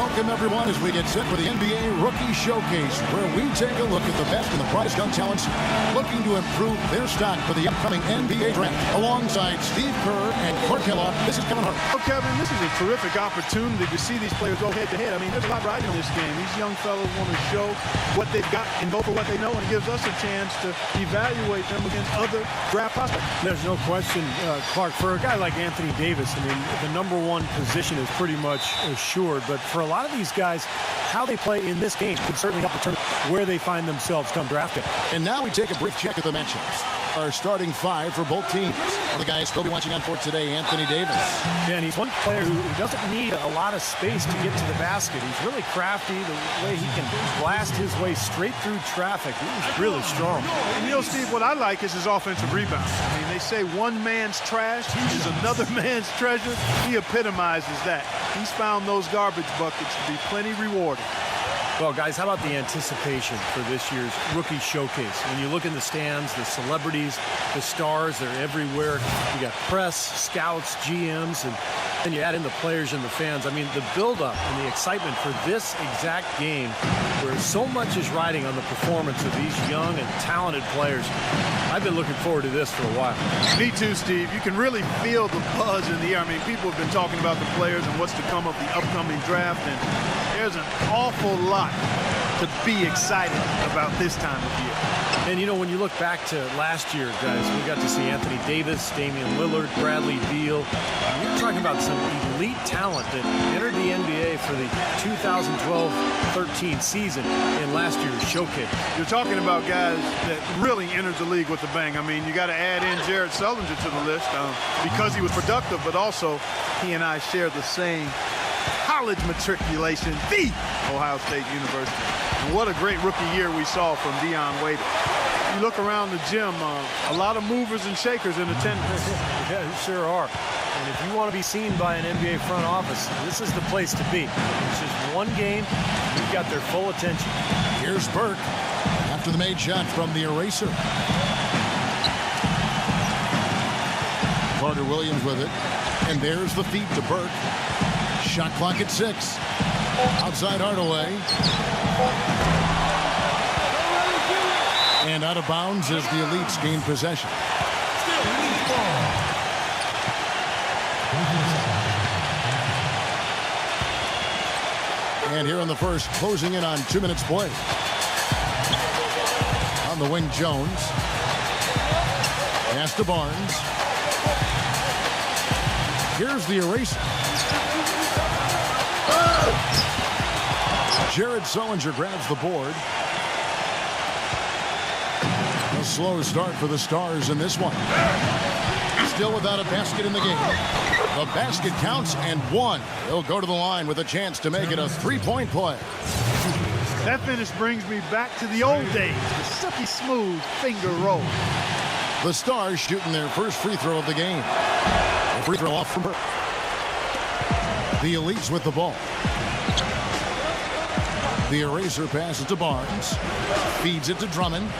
Welcome, everyone, as we get set for the NBA Rookie Showcase, where we take a look at the best and the brightest young talents looking to improve their stock for the upcoming NBA draft. Alongside Steve Kerr and Clark Kellogg, this is Kevin Hart. Well, Kevin, this is a terrific opportunity to see these players go head-to-head. I mean, there's a lot riding on this game. These young fellows want to show what they've got and go for what they know, and it gives us a chance to evaluate them against other draft prospects. There's no question, Clark, for a guy like Anthony Davis, I mean, the #1 position is pretty much assured, but for a lot of these guys, how they play in this game could certainly help determine where they find themselves come drafting. And now we take a brief check at the mentions. Our starting five for both teams. One of the guys we'll be watching out for today, Anthony Davis. Yeah, and he's one player who doesn't need a lot of space to get to the basket. He's really crafty, the way he can blast his way straight through traffic. He's really strong. And you know, Steve, what I like is his offensive rebound. I mean, they say one man's trash is another man's treasure. He epitomizes that. He's found those garbage buckets to be plenty rewarding. Well, guys, how about the anticipation for this year's Rookie Showcase? When you look in the stands, the celebrities, the stars, they're everywhere. You got press, scouts, GMs, and then you add in the players and the fans. I mean, the buildup and the excitement for this exact game, where so much is riding on the performance of these young and talented players. I've been looking forward to this for a while. Me too, Steve. You can really feel the buzz in the air. I mean, people have been talking about the players and what's to come of the upcoming draft, and there's an awful lot to be excited about this time of year. And, you know, when you look back to last year, guys, we got to see Anthony Davis, Damian Lillard, Bradley Beal. You're talking about some elite talent that entered the NBA for the 2012-13 season in last year's showcase. You're talking about guys that really entered the league with a bang. I mean, you got to add in Jared Sullinger to the list because he was productive, but also he and I share the same college matriculation, the Ohio State University. And what a great rookie year we saw from Dion Waiters. You look around the gym, a lot of movers and shakers in attendance. Yeah, you sure are. And if you want to be seen by an NBA front office, this is the place to be. It's just one game. You've got their full attention. Here's Burke after the made shot from the eraser. Carter Williams with it. And there's the feed to Burke. Shot clock at 6. Outside Hardaway. And out of bounds as the Elites gain possession. And here in the first, closing in on 2 minutes play. On the wing, Jones. Pass to Barnes. Here's the eraser. Jared Sullinger grabs the board. A slow start for the Stars in this one. Still without a basket in the game. The basket counts and one. They'll go to the line with a chance to make it a three-point play. That finish brings me back to the old days. The silky smooth finger roll. The Stars shooting their first free throw of the game. A free throw off from Burke. The Elites with the ball. The eraser passes to Barnes. Feeds it to Drummond.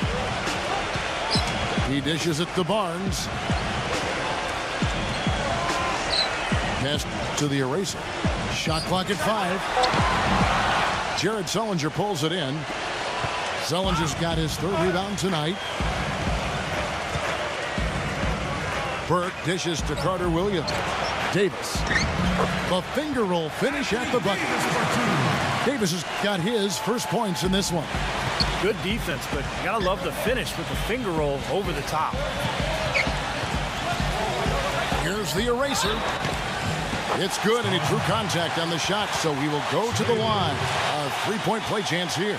He dishes it to Barnes. Pass to the eraser. Shot clock at 5. Jared Sullinger pulls it in. Sullinger's got his 3rd rebound tonight. Burke dishes to Carter Williams. Davis. The finger roll finish at the bucket. Davis has got his first points in this one. Good defense, but you gotta love the finish with the finger roll over the top. Here's the eraser. It's good, and he drew contact on the shot, so he will go to the line. A three-point play chance here.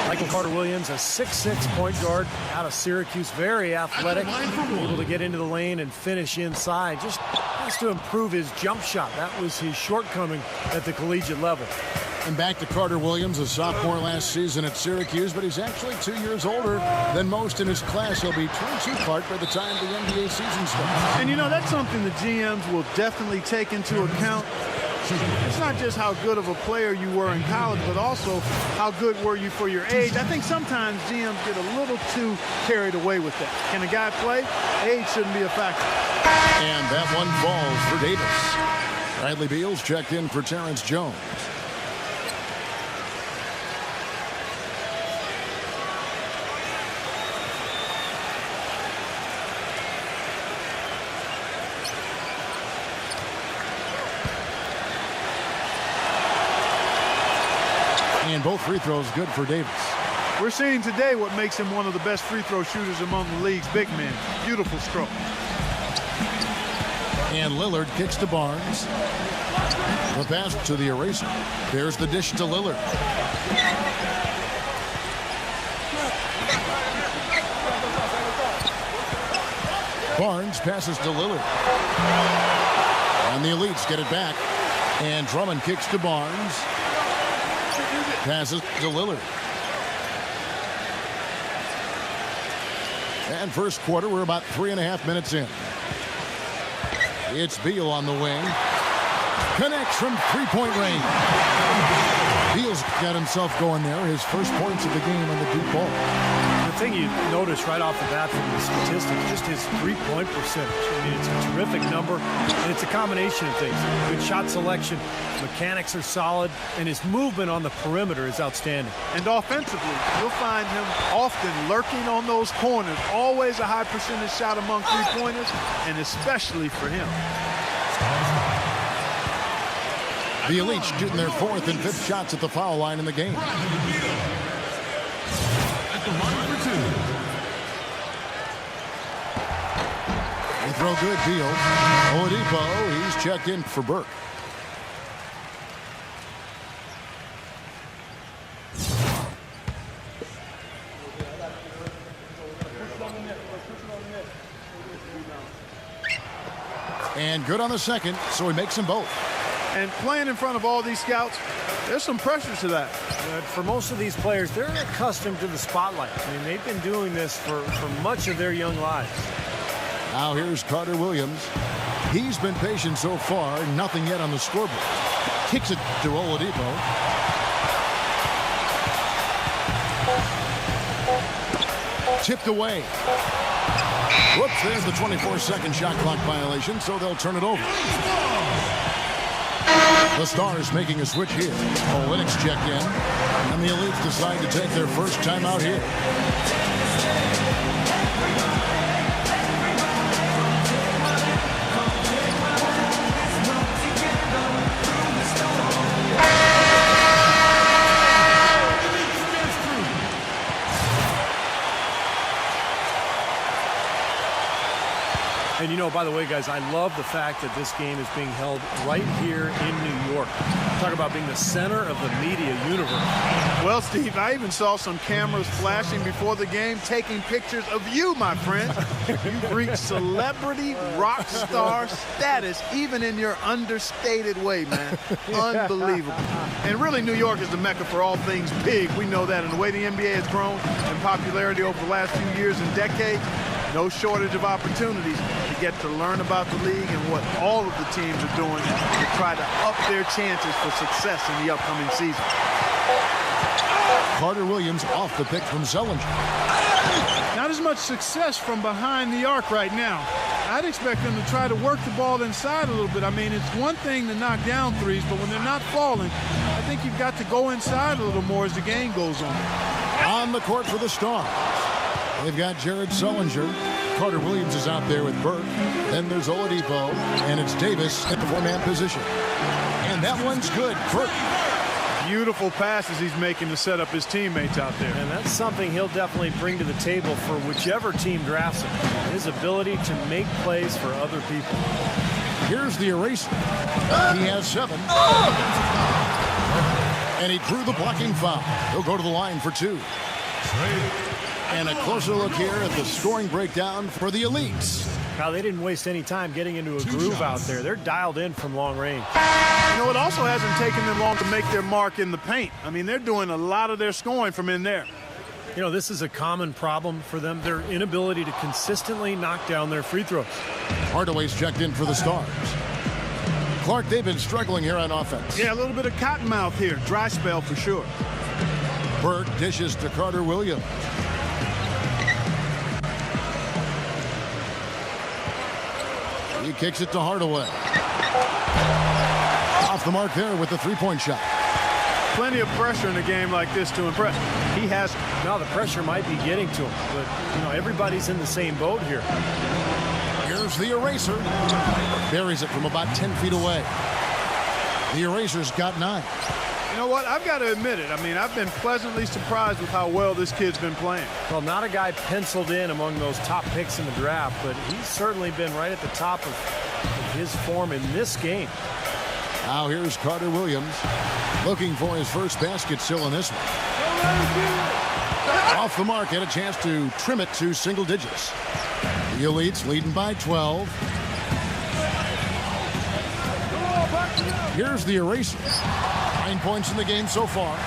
Michael Carter-Williams, a 6'6" point guard out of Syracuse, very athletic, able to get into the lane and finish inside. Just has to improve his jump shot. That was his shortcoming at the collegiate level. And back to Carter Williams, a sophomore last season at Syracuse, but he's actually 2 years older than most in his class. He'll be 22 Clark by the time the NBA season starts. And you know, that's something the GMs will definitely take into account. It's not just how good of a player you were in college, but also how good were you for your age. I think sometimes GMs get a little too carried away with that. Can a guy play? Age shouldn't be a factor. And that one falls for Davis. Bradley Beal's checked in for Terrence Jones. And both free throws good for Davis. We're seeing today what makes him one of the best free throw shooters among the league's big men. Beautiful stroke. And Lillard kicks to Barnes. The pass to the eraser. There's the dish to Lillard. Barnes passes to Lillard. And the Elites get it back. And Drummond kicks to Barnes. Passes to Lillard. And first quarter, we're about 3.5 minutes in. It's Beal on the wing. Connects from three-point range. Beal's got himself going there. His first points of the game on the deep ball. The thing you notice right off the bat from the statistics, just his three-point percentage. I mean, it's a terrific number, and it's a combination of things. Good shot selection, mechanics are solid, and his movement on the perimeter is outstanding. And offensively, you'll find him often lurking on those corners. Always a high percentage shot among three-pointers, and especially for him. The Elites shooting their 4th and 5th shots at the foul line in the game. They throw good, Beal. Oladipo, he's checked in for Burke. And good on the second, so he makes them both. And playing in front of all these scouts, there's some pressure to that. For most of these players, they're accustomed to the spotlight. I mean, they've been doing this for much of their young lives. Now here's Carter Williams. He's been patient so far, nothing yet on the scoreboard. Kicks it to Oladipo. Tipped away. Whoops, there's the 24-second shot clock violation, so they'll turn it over. The Stars making a switch here. Olynyk checked in, and the Elites decide to take their first timeout here. And you know, by the way, guys, I love the fact that this game is being held right here in New York. Talk about being the center of the media universe. Well, Steve, I even saw some cameras flashing before the game, taking pictures of you, my friend. You've reached celebrity rock star status, even in your understated way, man. Unbelievable. And really, New York is the mecca for all things big. We know that. And the way the NBA has grown in popularity over the last few years and decades, no shortage of opportunities to get to learn about the league and what all of the teams are doing to try to up their chances for success in the upcoming season. Carter Williams off the pick from Zellinger. Not as much success from behind the arc right now. I'd expect them to try to work the ball inside a little bit. I mean, it's one thing to knock down threes, but when they're not falling, I think you've got to go inside a little more as the game goes on. On the court for the Stars. They've got Jared Sullinger. Carter Williams is out there with Burke. Then there's Oladipo, and it's Davis at the four-man position. And that one's good. Burke. Beautiful passes he's making to set up his teammates out there. And that's something he'll definitely bring to the table for whichever team drafts him. His ability to make plays for other people. Here's the eraser. He has 7. And he drew the blocking foul. He'll go to the line for 2. And a closer look here at the scoring breakdown for the Elites. Now, they didn't waste any time getting into a groove out there. They're dialed in from long range. You know, it also hasn't taken them long to make their mark in the paint. I mean, they're doing a lot of their scoring from in there. You know, this is a common problem for them, their inability to consistently knock down their free throws. Hardaway's checked in for the Stars. Clark, they've been struggling here on offense. Yeah, a little bit of cottonmouth here. Dry spell for sure. Burke dishes to Carter Williams. He kicks it to Hardaway. Off the mark there with the three-point shot. Plenty of pressure in a game like this to impress. He has. Now the pressure might be getting to him, but, you know, everybody's in the same boat here. Here's the eraser. Buries it from about 10 feet away. The eraser's got 9. You know what? I've got to admit it. I mean, I've been pleasantly surprised with how well this kid's been playing. Well, not a guy penciled in among those top picks in the draft, but he's certainly been right at the top of his form in this game. Now here's Carter Williams looking for his first basket still in this one. Off the mark, had a chance to trim it to single digits. The Elites leading by 12. Here's the eraser. 9 points in the game so far.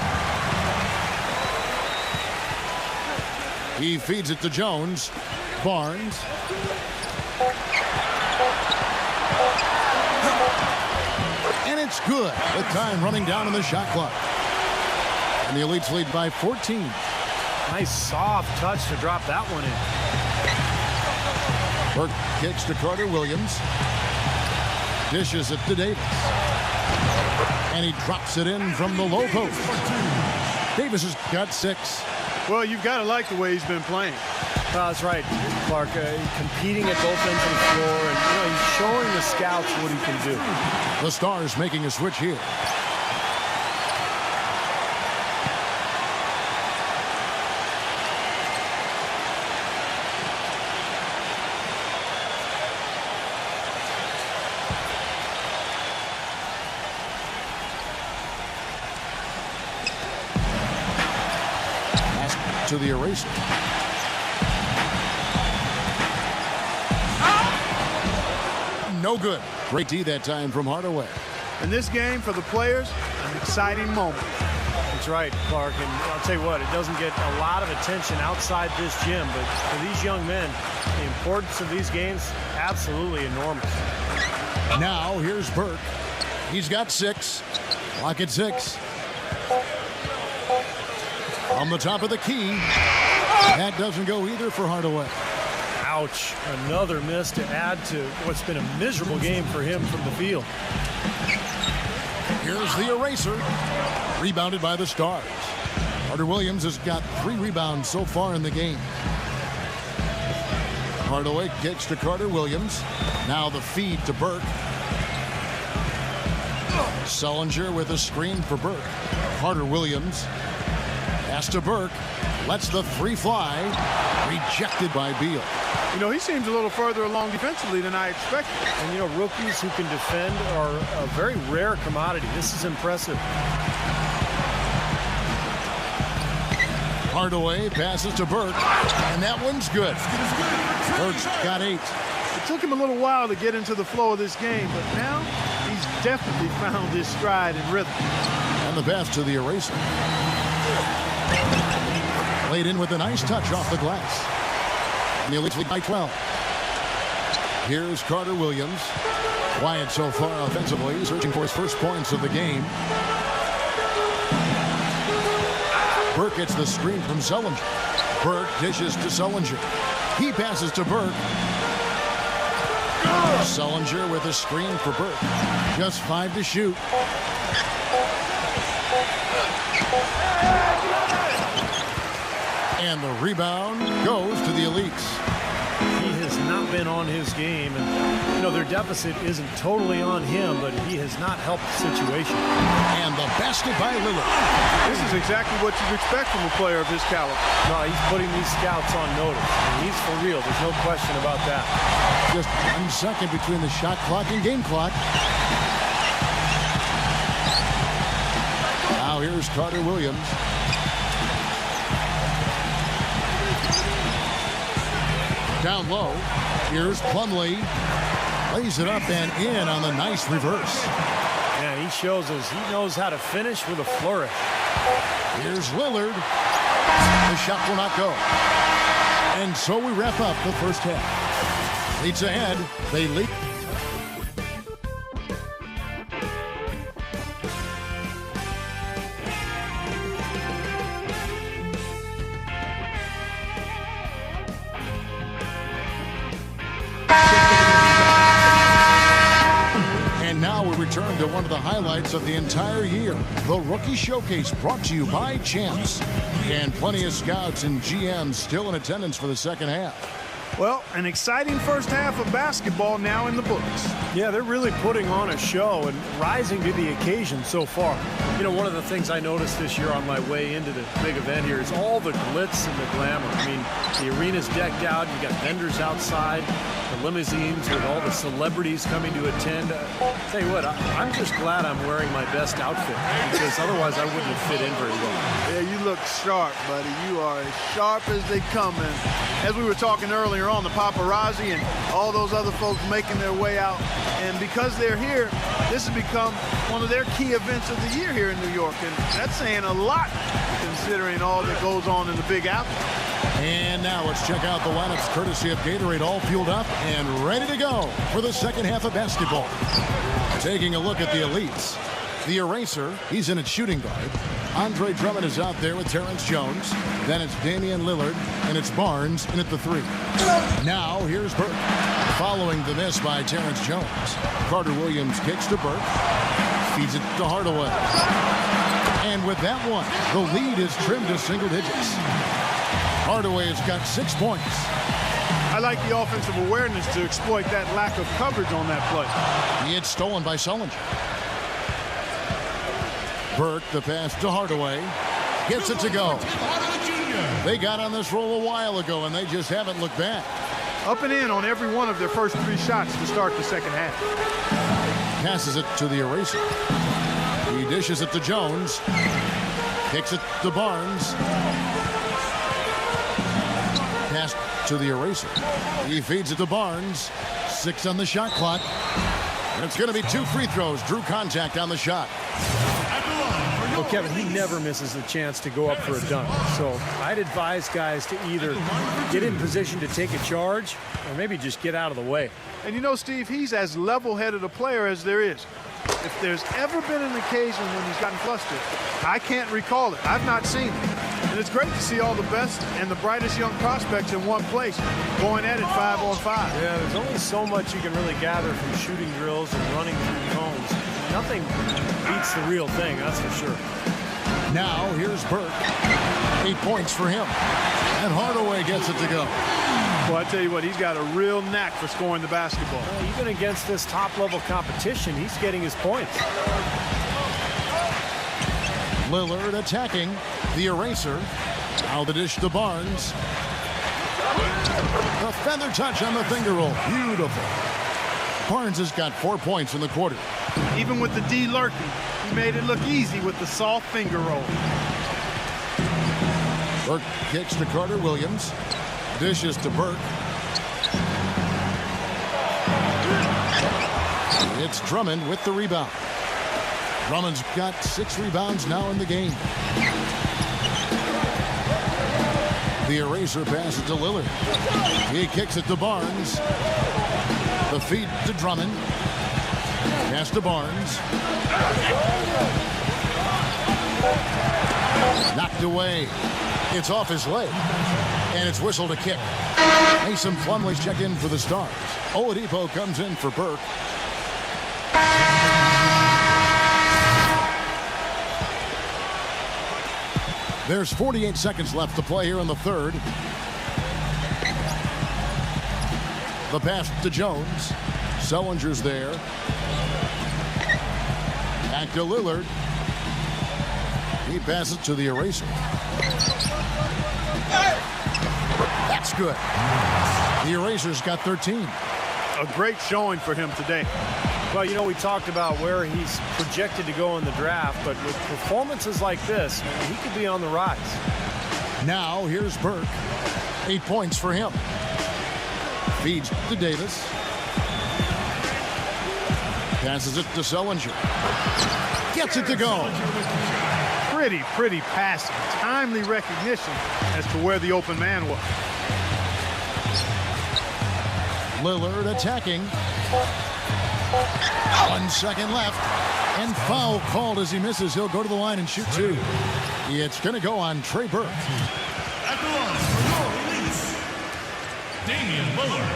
He feeds it to Jones. Barnes. And it's good. The time running down on the shot clock. And the Elites lead by 14. Nice soft touch to drop that one in. Burke kicks to Carter Williams. Dishes it to Davis. And he drops it in from the low post. Davis has got 6. Well, you've got to like the way he's been playing. That's right, Clark. Competing at both ends of the floor, and he's showing the scouts what he can do. The Stars making a switch here. To the eraser. No good. Great D that time from Hardaway. In this game, for the players, an exciting moment. That's right, Clark. And I'll tell you what, it doesn't get a lot of attention outside this gym, but for these young men, the importance of these games, absolutely enormous. Now, here's Burke. He's got 6. Lock at 6. On the top of the key. That doesn't go either for Hardaway. Ouch. Another miss to add to what's been a miserable game for him from the field. Here's the eraser. Rebounded by the Stars. Carter Williams has got 3 rebounds so far in the game. Hardaway kicks to Carter Williams. Now the feed to Burke. Sullinger with a screen for Burke. Carter Williams. Pass to Burke. Lets the 3 fly. Rejected by Beal. You know, he seems a little further along defensively than I expected. And, rookies who can defend are a very rare commodity. This is impressive. Hardaway passes to Burke. And that one's good. Burke's got 8. It took him a little while to get into the flow of this game, but now he's definitely found his stride and rhythm. And the pass to the eraser. Laid in with a nice touch off the glass. And the Elites lead by 12. Here's Carter Williams. Quiet so far offensively, searching for his first points of the game. Burke gets the screen from Sullinger. Burke dishes to Sullinger. He passes to Burke. Sullinger with a screen for Burke. Just 5 to shoot. And the rebound goes to the Elites. He has not been on his game, and their deficit isn't totally on him, but he has not helped the situation. And the basket by Lillard. This is exactly what you'd expect from a player of his caliber. No, he's putting these scouts on notice. And he's for real. There's no question about that. Just 1 second between the shot clock and game clock. Now here's Carter Williams. Down low. Here's Plumlee. Lays it up and in on the nice reverse. Yeah, he shows us he knows how to finish with a flourish. Here's Lillard. The shot will not go. And so we wrap up the first half. Leads ahead. They lead. Return to one of the highlights of the entire year, the Rookie Showcase, brought to you by Champs. And plenty of scouts and GMs still in attendance for the second half. Well, an exciting first half of basketball now in the books. Yeah, they're really putting on a show and rising to the occasion so far. You know, one of the things I noticed this year on my way into the big event here is all the glitz and the glamour. I mean, the arena's decked out. You got vendors outside, the limousines with all the celebrities coming to attend. Tell you what, I'm just glad I'm wearing my best outfit because otherwise I wouldn't have fit in very well. Yeah, you look sharp, buddy. You are as sharp as they come. And as we were talking earlier on, the paparazzi and all those other folks making their way out. And because they're here, this has become one of their key events of the year here in New York. And that's saying a lot considering all that goes on in the Big Apple. And now let's check out the lineups courtesy of Gatorade, all fueled up and ready to go for the second half of basketball. Taking a look at the elites. The Eraser, he's in at shooting guard. Andre Drummond is out there with Terrence Jones. Then it's Damian Lillard, and it's Barnes in at the 3. Now here's Burke. Following the miss by Terrence Jones. Carter Williams kicks to Burke. Feeds it to Hardaway. And with that one, the lead is trimmed to single digits. Hardaway has got 6 points. I like the offensive awareness to exploit that lack of coverage on that play. It's stolen by Sullinger. Burke, the pass to Hardaway. Gets it to go. They got on this roll a while ago, and they just haven't looked back. Up and in on every one of their first 3 shots to start the second half. Passes it to the Eraser. He dishes it to Jones. Kicks it to Barnes. Pass to the Eraser. He feeds it to Barnes. 6 on the shot clock. And it's going to be 2 free throws. Drew contact on the shot. Well, Kevin, he never misses a chance to go up for a dunk. So I'd advise guys to either get in position to take a charge or maybe just get out of the way. And you know, Steve, he's as level-headed a player as there is. If there's ever been an occasion when he's gotten flustered, I can't recall it. I've not seen it. And it's great to see all the best and the brightest young prospects in one place going at it 5-on-5. Yeah, there's only so much you can really gather from shooting drills and running through cones. Nothing beats the real thing, that's for sure. Now here's Burke. 8 points for him. And Hardaway gets it to go. Well, I tell you what, he's got a real knack for scoring the basketball. Well, even against this top-level competition, he's getting his points. Lillard attacking the Eraser. Now the dish to Barnes. The feather touch on the finger roll. Beautiful. Barnes has got 4 points in the quarter. Even with the D lurking, he made it look easy with the soft finger roll. Burke kicks to Carter Williams. Dishes to Burke. It's Drummond with the rebound. Drummond's got 6 rebounds now in the game. The Eraser passes to Lillard. He kicks it to Barnes. The feed to Drummond. Pass to Barnes. Knocked away. It's off his leg. And it's whistled a kick. Mason Plumlee's checked in for the Stars. Oladipo comes in for Burke. There's 48 seconds left to play here in the third. The pass to Jones. Sullinger's there. Back to Lillard. He passes to the Eraser. That's good. The Eraser's got 13. A great showing for him today. Well, you know, we talked about where he's projected to go in the draft, but with performances like this, he could be on the rise. Now here's Burke. 8 points for him. Feeds to Davis. Passes it to Sullinger. Gets it to go. Pretty passing. Timely recognition as to where the open man was. Lillard attacking. 1 second left. And foul called as he misses. He'll go to the line and shoot 2. It's going to go on Trey Burke. At the line for your release, Damian Lillard.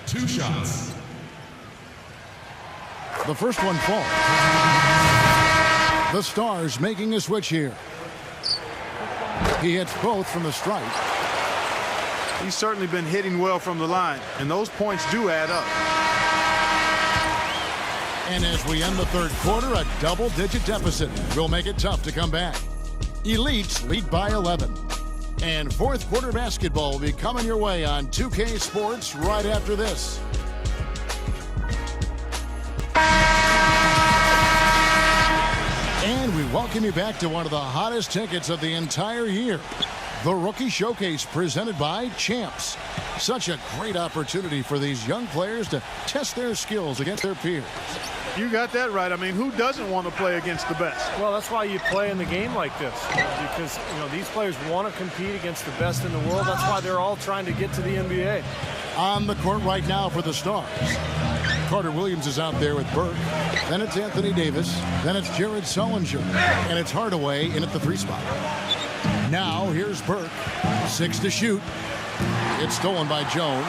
2 shots. The first one falls. The Stars making a switch here. He hits both from the stripe. He's certainly been hitting well from the line, and those points do add up. And as we end the third quarter, a double-digit deficit will make it tough to come back. Elites lead by 11. And fourth quarter basketball will be coming your way on 2K Sports right after this. And we welcome you back to one of the hottest tickets of the entire year. The Rookie Showcase presented by Champs. Such a great opportunity for these young players to test their skills against their peers. You got that right. I mean, who doesn't want to play against the best? Well, that's why you play in the game like this, because these players want to compete against the best in the world. That's why they're all trying to get to the NBA. On the court right now for the Stars, Carter Williams is out there with Burke. Then it's Anthony Davis. Then it's Jared Sullinger. And it's Hardaway in at the 3 spot. Now here's Burke. 6 to shoot. It's stolen by Jones.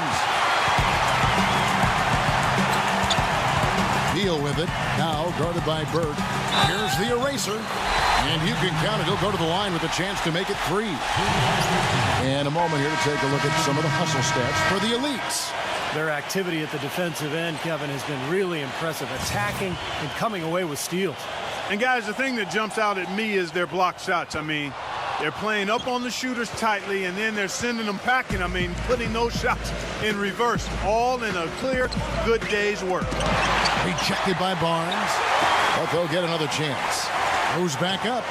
Deal with it. Now guarded by Burke. Here's the eraser. And you can count it. He'll go to the line with a chance to make it 3. And a moment here to take a look at some of the hustle stats for the Elites. Their activity at the defensive end, Kevin, has been really impressive. Attacking and coming away with steals. And guys, the thing that jumps out at me is their block shots. I mean, they're playing up on the shooters tightly, and then they're sending them packing. I mean, putting those shots in reverse, all in a clear, good day's work. Rejected by Barnes, but they'll get another chance. Goes back up.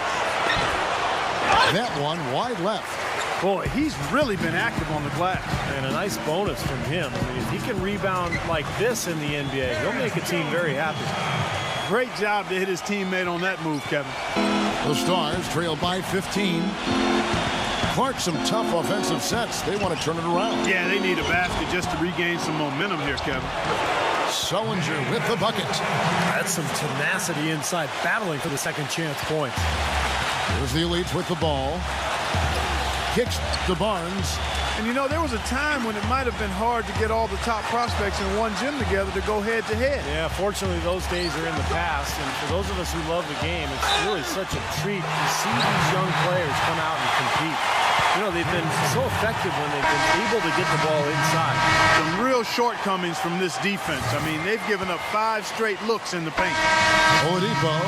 That one wide left. Boy, he's really been active on the glass. And a nice bonus from him. I mean, if he can rebound like this in the NBA, he'll make a team very happy. Great job to hit his teammate on that move, Kevin. The Stars trail by 15. Clark, some tough offensive sets. They want to turn it around. Yeah, they need a basket just to regain some momentum here, Kevin. Sullinger with the bucket. That's some tenacity inside, battling for the second chance points. Here's the Elites with the ball. Kicks to Barnes. And there was a time when it might have been hard to get all the top prospects in one gym together to go head-to-head. Yeah, fortunately, those days are in the past. And for those of us who love the game, it's really such a treat to see these young players come out and compete. They've been so effective when they've been able to get the ball inside. Some real shortcomings from this defense. I mean, they've given up 5 straight looks in the paint. Oladipo,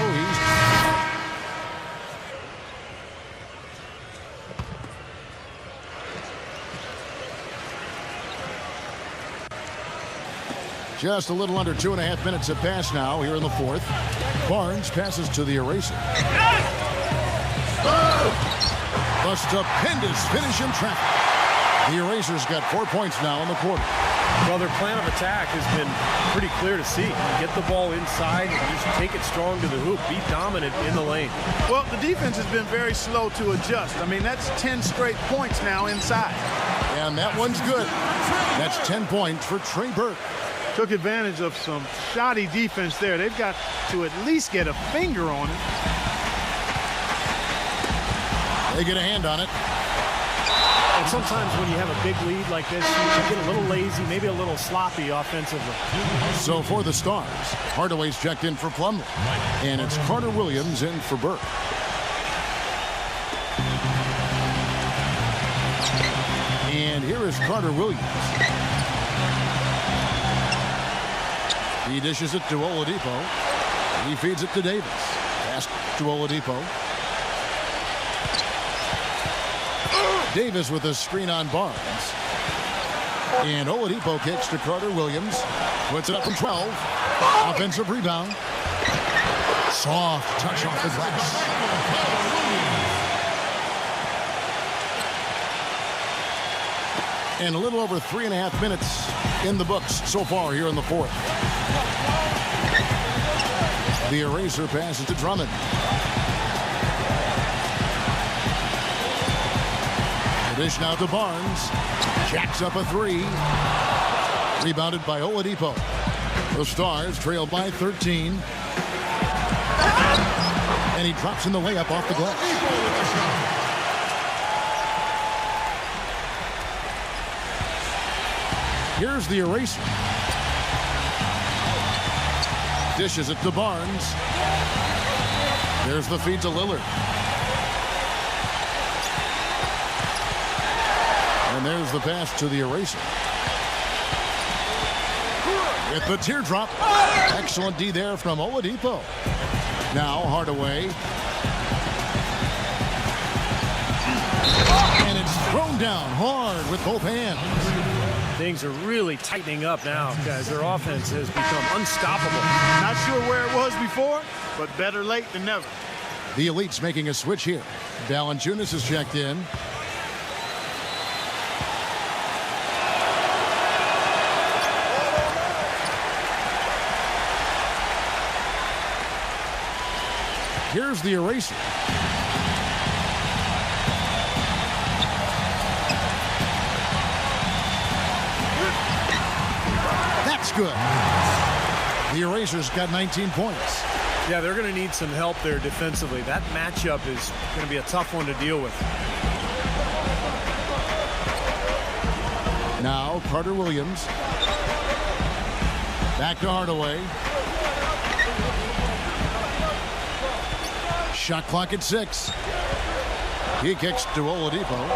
just a little under 2.5 minutes have passed now here in the fourth. Barnes passes to the eraser. A stupendous finish in traffic. The eraser's got 4 points now in the quarter. Well, their plan of attack has been pretty clear to see. Get the ball inside and just take it strong to the hoop. Be dominant in the lane. Well, the defense has been very slow to adjust. I mean, that's 10 straight points now inside. And that one's good. That's 10 points for Trey Burke. Took advantage of some shoddy defense there. They've got to at least get a finger on it. They get a hand on it. And sometimes when you have a big lead like this, you get a little lazy, maybe a little sloppy offensively. So for the Stars, Hardaway's checked in for Plumlee. And it's Carter Williams in for Burke. And here is Carter Williams. He dishes it to Oladipo. He feeds it to Davis. Pass to Oladipo. Davis with a screen on Barnes. And Oladipo kicks to Carter Williams. Puts it up from 12. Offensive rebound. Soft touch off the glass. And a little over 3.5 minutes in the books so far here in the fourth. The eraser passes to Drummond. The dish now to Barnes. Jacks up a 3. Rebounded by Oladipo. The Stars trail by 13. And he drops in the layup off the glass. Here's the eraser. Dishes it to Barnes. There's the feed to Lillard. And there's the pass to the eraser. With the teardrop. Excellent D there from Oladipo. Now Hardaway. And it's thrown down hard with both hands. Things are really tightening up now, guys. Their offense has become unstoppable. Not sure where it was before, but better late than never. The Elite's making a switch here. Valanciunas is checked in. Here's the eraser. That's good. The eraser's got 19 points. Yeah, they're going to need some help there defensively. That matchup is going to be a tough one to deal with. Now Carter Williams. Back to Hardaway. Shot clock at 6. He kicks to Oladipo.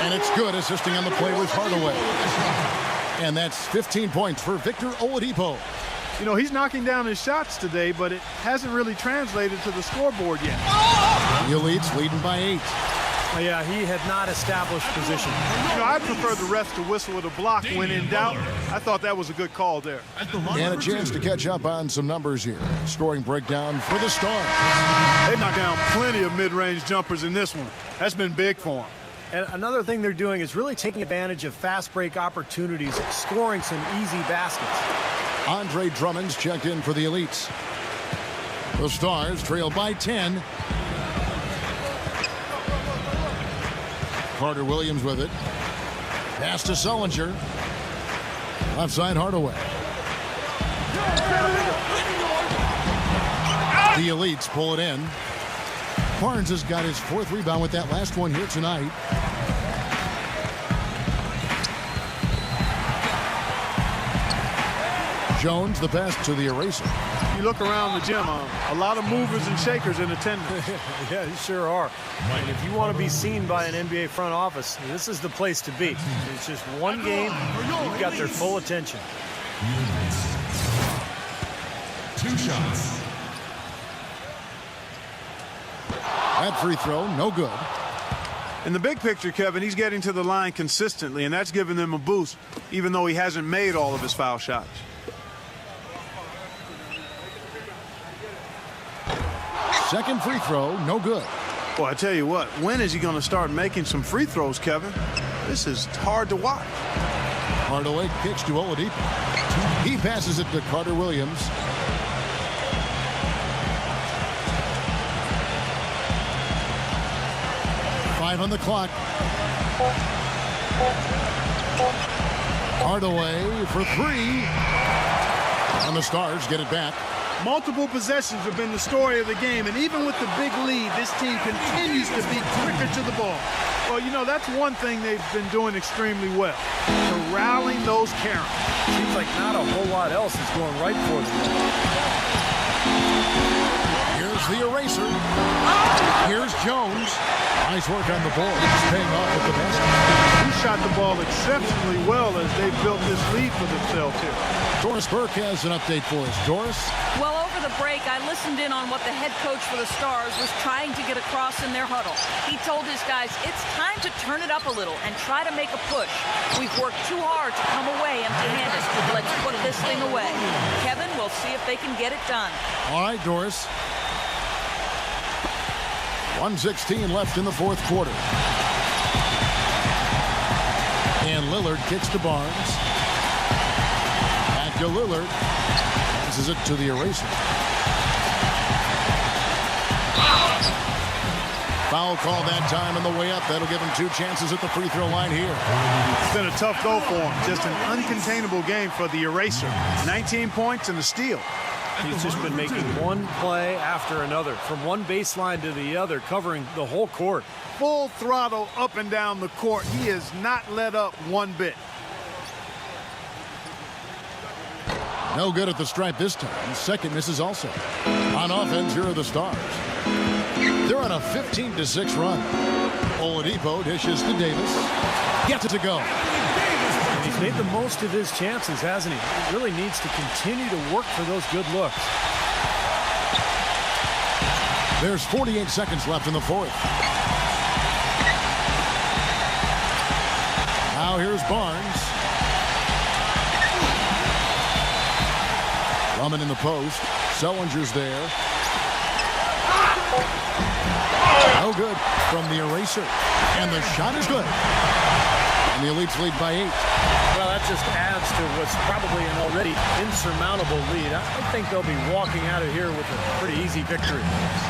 And it's good. Assisting on the play was Hardaway. And that's 15 points for Victor Oladipo. You know, he's knocking down his shots today, but it hasn't really translated to the scoreboard yet. The Elite's leading by 8. Yeah, he had not established position. You know, I'd prefer the refs to whistle with a block when in doubt. I thought that was a good call there. And a chance to catch up on some numbers here. Scoring breakdown for the Stars. They knocked down plenty of mid-range jumpers in this one. That's been big for them. And another thing they're doing is really taking advantage of fast break opportunities, scoring some easy baskets. Andre Drummond's checked in for the Elites. The Stars trail by 10. Carter Williams with it. Pass to Sullinger. Left side Hardaway. The Elites pull it in. Barnes has got his 4th rebound with that last one here tonight. Jones, the pass to the eraser. You look around the gym, a lot of movers and shakers in attendance. Yeah, they sure are. And if you want to be seen by an NBA front office, this is the place to be. It's just one game. You've got their full attention. 2 shots. That free throw, no good. In the big picture, Kevin, he's getting to the line consistently, and that's giving them a boost, even though he hasn't made all of his foul shots. Second free throw, no good. Boy, I tell you what, when is he going to start making some free throws, Kevin? This is hard to watch. Hardaway kicks to Oladipo. He passes it to Carter Williams. Five on the clock. Hardaway for 3. And the Stars get it back. Multiple possessions have been the story of the game, and even with the big lead, this team continues to be quicker to the ball. Well, you know, that's one thing they've been doing extremely well, corralling those Karens. Seems like not a whole lot else is going right for them. Here's the eraser. Here's Jones. Nice work on the board. He's paying off with the basket. He shot the ball exceptionally well as they built this lead for themselves here. Doris Burke has an update for us. Doris? Well, over the break, I listened in on what the head coach for the Stars was trying to get across in their huddle. He told his guys, it's time to turn it up a little and try to make a push. We've worked too hard to come away empty-handed. Let's put this thing away. Kevin, we'll see if they can get it done. All right, Doris. 1:16 left in the 4th quarter. And Lillard kicks to Barnes. Back to Lillard. Passes it to the eraser. Foul call that time on the way up. That'll give him 2 chances at the free throw line here. It's been a tough go for him. Just an uncontainable game for the eraser. 19 points and a steal. He's just been making one play after another, from one baseline to the other, covering the whole court. Full throttle up and down the court. He has not let up one bit. No good at the stripe this time. Second misses also. On offense, here are the Stars. They're on a 15-6 run. Oladipo dishes to Davis. Gets it to go. And he's made the most of his chances, hasn't he? He really needs to continue to work for those good looks. There's 48 seconds left in the fourth. Now here's Barnes. Drummond in the post. Sellinger's there. No good from the eraser. And the shot is good. And the Elites lead by 8. Well, that just adds to what's probably an already insurmountable lead. I think they'll be walking out of here with a pretty easy victory.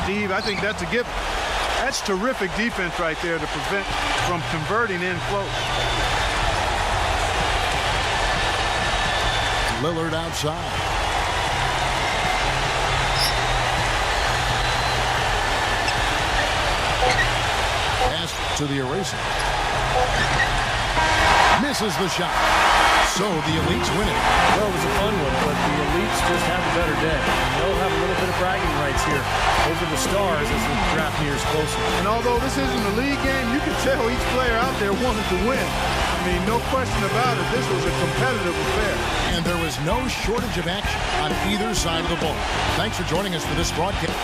Steve, I think that's a given. That's terrific defense right there to prevent from converting in close. Lillard outside. Pass to the eraser. Misses the shot. So the Elites win it. Well, it was a fun one, but the Elites just have a better day. They'll have a little bit of bragging rights here over the Stars as the draft nears closer. And although this isn't a league game, you can tell each player out there wanted to win. I mean, no question about it. This was a competitive affair. And there was no shortage of action on either side of the ball. Thanks for joining us for this broadcast.